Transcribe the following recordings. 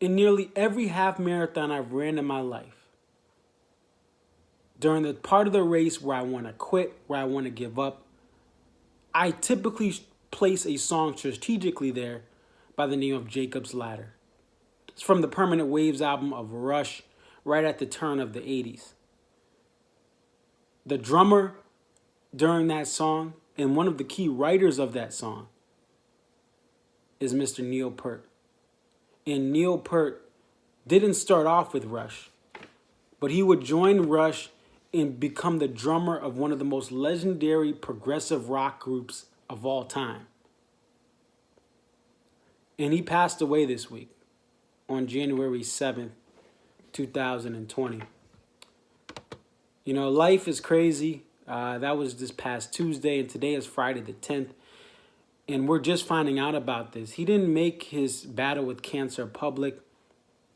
In nearly every half marathon I've ran in my life, during the part of the race where I want to quit, where I want to give up, I typically place a song strategically there by the name of Jacob's Ladder. It's from the Permanent Waves album of Rush, right at the turn of the 80s. The drummer during that song and one of the key writers of that song is Mr. Neil Peart. And Neil Peart didn't start off with Rush, but he would join Rush and become the drummer of one of the most legendary progressive rock groups of all time. And he passed away this week on January 7th, 2020. You know, life is crazy. That was this past Tuesday, and today is Friday the 10th. And we're just finding out about this. He didn't make his battle with cancer public.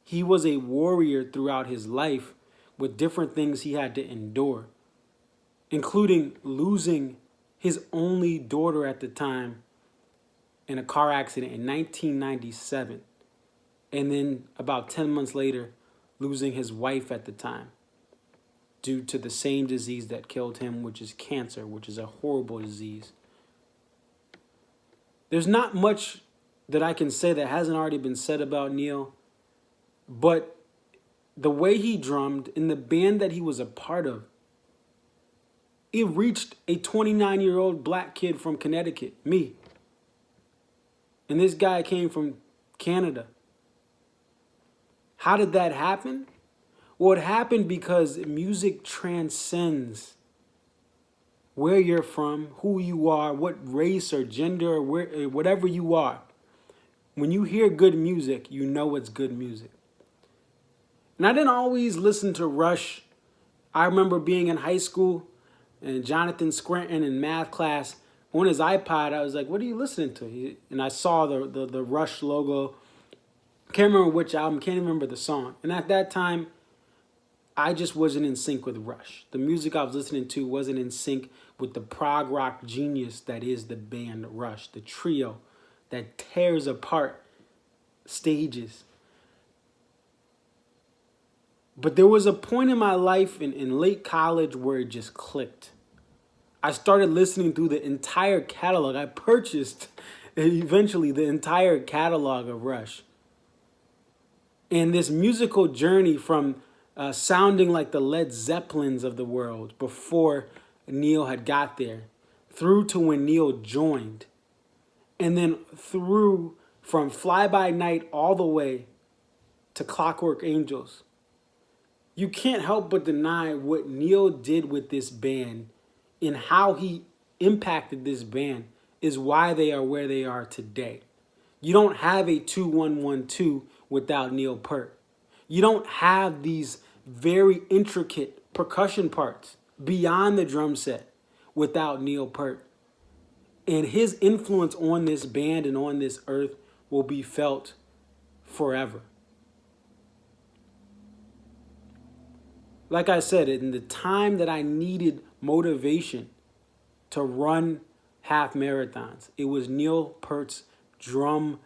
He was a warrior throughout his life with different things he had to endure, including losing his only daughter at the time in a car accident in 1997. And then about 10 months later, losing his wife at the time due to the same disease that killed him, which is cancer, which is a horrible disease. There's not much that I can say that hasn't already been said about Neil, but the way he drummed in the band that he was a part of, it reached a 29-year-old black kid from Connecticut, me. And this guy came from Canada. How did that happen? Well, it happened because music transcends where you're from, who you are, what race or gender or whatever you are. When you hear good music, you know it's good music. And I didn't always listen to Rush. I remember being in high school and Jonathan Scranton in math class on his iPod. I was like, "What are you listening to?" And I saw the Rush logo. Can't remember which album. Can't even remember the song. And at that time, I just wasn't in sync with Rush. The music I was listening to wasn't in sync with the prog rock genius that is the band Rush, the trio that tears apart stages. But there was a point in my life in late college where it just clicked. I started listening through the entire catalog. I purchased eventually the entire catalog of Rush. And this musical journey from sounding like the Led Zeppelins of the world before Neil had got there, through to when Neil joined, and then through from Fly By Night all the way to Clockwork Angels. You can't help but deny what Neil did with this band and how he impacted this band is why they are where they are today. You don't have a 2-1-1-2 without Neil Peart. You don't have these very intricate percussion parts beyond the drum set without Neil Peart. And his influence on this band and on this earth will be felt forever. Like I said, in the time that I needed motivation to run half marathons, it was Neil Peart's drum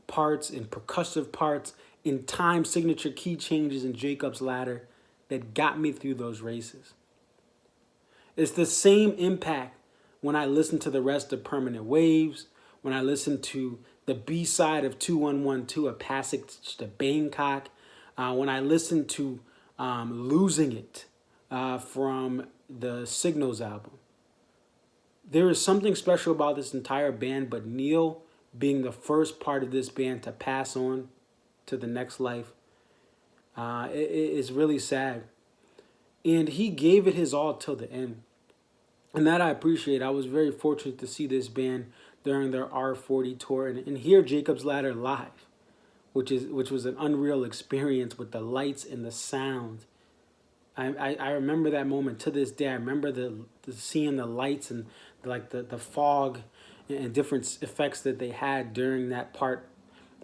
parts and percussive parts and time signature key changes in Jacob's Ladder that got me through those races. It's the same impact when I listen to the rest of Permanent Waves, when I listen to the B-side of 2-1-1-2, A Passage to Bangkok, when I listen to Losing It from the Signals album. There is something special about this entire band, but Neil being the first part of this band to pass on to the next life, it is really sad. And he gave it his all till the end. And that I appreciate. I was very fortunate to see this band during their R40 tour and hear Jacob's Ladder live, which was an unreal experience with the lights and the sound. I remember that moment to this day. I remember the seeing the lights and the fog and different effects that they had during that part,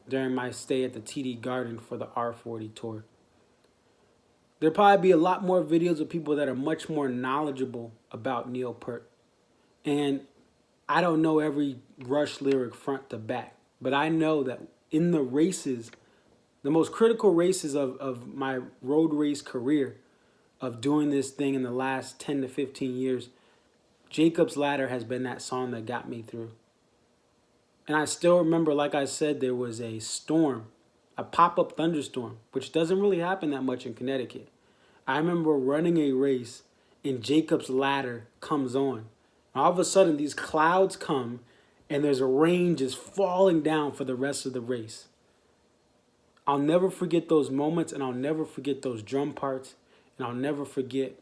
during my stay at the TD Garden for the R40 tour. There'll probably be a lot more videos of people that are much more knowledgeable about Neil Peart. And I don't know every Rush lyric front to back, but I know that in the races The most critical races of my road race career, of doing this thing in the last 10 to 15 years, Jacob's Ladder has been that song that got me through. And I still remember, like I said, there was a storm, a pop-up thunderstorm, which doesn't really happen that much in Connecticut. I remember running a race and Jacob's Ladder comes on. All of a sudden, these clouds come and there's a rain just falling down for the rest of the race. I'll never forget those moments, and I'll never forget those drum parts, and I'll never forget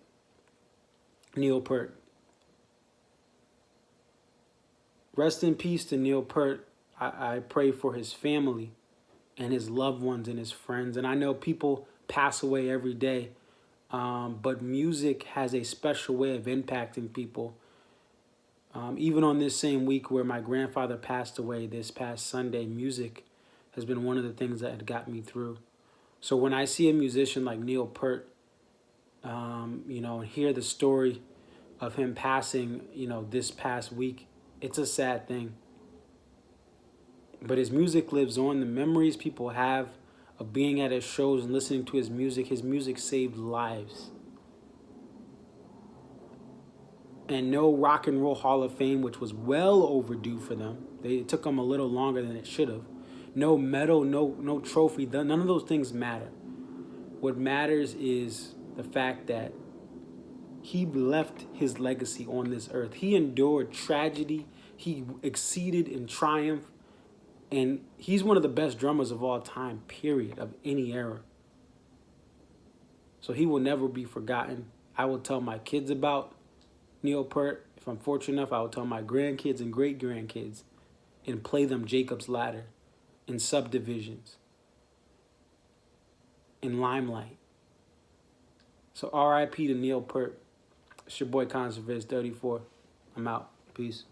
Neil Peart. Rest in peace to Neil Peart. I pray for his family and his loved ones and his friends. And I know people pass away every day, but music has a special way of impacting people. Even on this same week where my grandfather passed away this past Sunday, music has been one of the things that got me through. So when I see a musician like Neil Peart, and hear the story of him passing, this past week, it's a sad thing. But his music lives on. The memories people have of being at his shows and listening to his music saved lives. And no Rock and Roll Hall of Fame, which was well overdue for them. It took them a little longer than it should have. No medal, no trophy. None of those things matter. What matters is the fact that he left his legacy on this earth. He endured tragedy. He exceeded in triumph. And he's one of the best drummers of all time, period, of any era. So he will never be forgotten. I will tell my kids about Neil Peart. If I'm fortunate enough, I will tell my grandkids and great-grandkids and play them Jacob's Ladder in Subdivisions, in Limelight. So R.I.P. to Neil Peart. It's your boy Conserviz 34. I'm out. Peace.